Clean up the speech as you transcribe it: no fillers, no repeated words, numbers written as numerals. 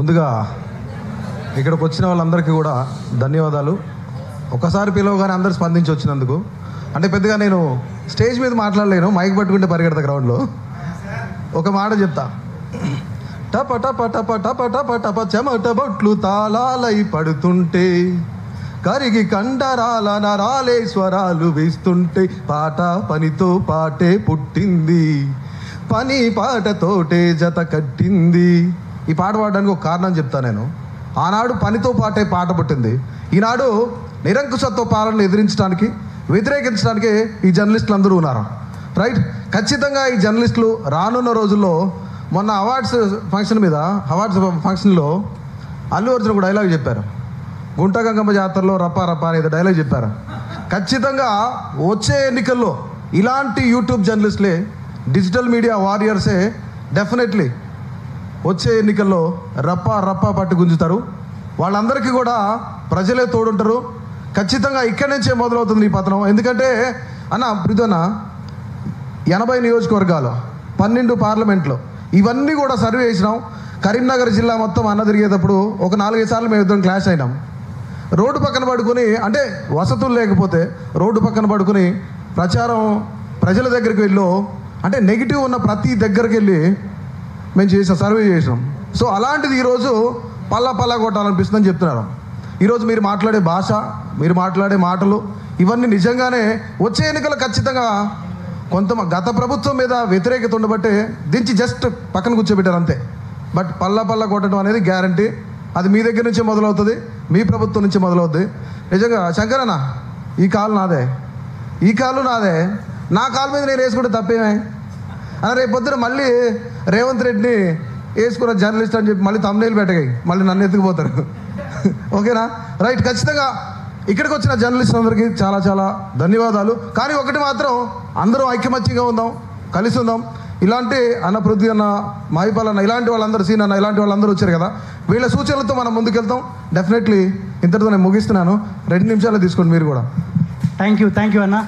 ముందుగా ఇక్కడికి వచ్చిన వాళ్ళందరికీ కూడా ధన్యవాదాలు. ఒకసారి పిలవగానే అందరు స్పందించి వచ్చినందుకు. అంటే పెద్దగా నేను స్టేజ్ మీద మాట్లాడలేను, మైక్ పట్టుకుంటే పరిగెడతా గ్రౌండ్లో. ఒక మాట చెప్తా, టప టప టప టప టప టప చెమట బొట్లు తాళాలై పడుతుంటే, కరిగి కండరాల నరాలే స్వరాలు వేస్తుంటే, పాట పనితో పాటే పుట్టింది, పని పాటతోటే జత కట్టింది. ఈ పాట పాడడానికి ఒక కారణం చెప్తా నేను. ఆనాడు పనితో పాటే పాట పుట్టింది. ఈనాడు నిరంకుశత్వ పాలనను ఎదిరించడానికి, వ్యతిరేకించడానికి ఈ జర్నలిస్టులు అందరూ ఉన్నారు. రైట్. ఖచ్చితంగా ఈ జర్నలిస్టులు రానున్న రోజుల్లో, మొన్న అవార్డ్స్ ఫంక్షన్లో అల్లు అర్జున్ ఒక డైలాగ్ చెప్పారు. గుంట గంగమ్మ జాతరలో రప్పా రప్పా అనేది డైలాగ్ చెప్పారు. ఖచ్చితంగా వచ్చే ఎన్నికల్లో ఇలాంటి యూట్యూబ్ జర్నలిస్టులే, డిజిటల్ మీడియా వారియర్సే డెఫినెట్లీ వచ్చే ఎన్నికల్లో రప్పా రప్పా పట్టి గుంజుతారు. వాళ్ళందరికీ కూడా ప్రజలే తోడుంటారు. ఖచ్చితంగా ఇక్కడి నుంచే మొదలవుతుంది ఈ పతనం. ఎందుకంటే ప్రీతన్న 80 నియోజకవర్గాలు, 12 పార్లమెంట్లో ఇవన్నీ కూడా సర్వే చేసినాం. కరీంనగర్ జిల్లా మొత్తం అన్న తిరిగేటప్పుడు ఒక 4-5 సార్లు మేము ఇద్దరం క్లాష్ అయినాం. రోడ్డు పక్కన పడుకుని, అంటే వసతులు లేకపోతే రోడ్డు పక్కన పడుకుని ప్రచారం ప్రజల దగ్గరికి వెళ్ళి, అంటే నెగిటివ్ ఉన్న ప్రతి దగ్గరికి వెళ్ళి మేము సర్వే చేసినాం. సో అలాంటిది ఈరోజు పల్లా కొట్టాలనిపిస్తుందని చెప్తున్నారు. ఈరోజు మీరు మాట్లాడే భాష, మీరు మాట్లాడే మాటలు ఇవన్నీ నిజంగానే వచ్చే ఎన్నికలు ఖచ్చితంగా గత ప్రభుత్వం మీద వ్యతిరేకత ఉండబట్టే దించి జస్ట్ పక్కన కూర్చోబెట్టారు అంతే. బట్ పల్లా కొట్టడం అనేది గ్యారంటీ. అది మీ దగ్గర నుంచే మొదలవుతుంది, మీ ప్రభుత్వం నుంచి మొదలవుతుంది. నిజంగా శంకరన్న, ఈ కాలు నాదే, ఈ కాలు నాదే, నా కాలు మీద నేను వేసుకుంటే తప్పేమే అని రేపు పొద్దున మళ్ళీ రేవంత్ రెడ్డిని వేసుకున్న జర్నలిస్ట్ అని చెప్పి మళ్ళీ తమ్నేలు పెట్టగాయి, మళ్ళీ నన్ను ఎత్తుకుపోతారు. ఓకేనా? రైట్. ఖచ్చితంగా ఇక్కడికి వచ్చిన జర్నలిస్ట్ అందరికీ చాలా చాలా ధన్యవాదాలు. కానీ ఒకటి మాత్రం, అందరూ ఐక్యమత్యంగా ఉందాం, కలిసి ఉందాం. ఇలాంటి అన్న పృథ్వీ అన్న, మహిపాల్ అన్న, ఇలాంటి వాళ్ళందరూ, సీన్ అన్న, ఇలాంటి వాళ్ళందరూ వచ్చారు కదా, వీళ్ళ సూచనలతో మనం ముందుకెళ్తాం. డెఫినెట్లీ ఇంతటితో నేను ముగిస్తున్నాను. 2 నిమిషాలు తీసుకోండి మీరు కూడా. థ్యాంక్ యూ అన్న.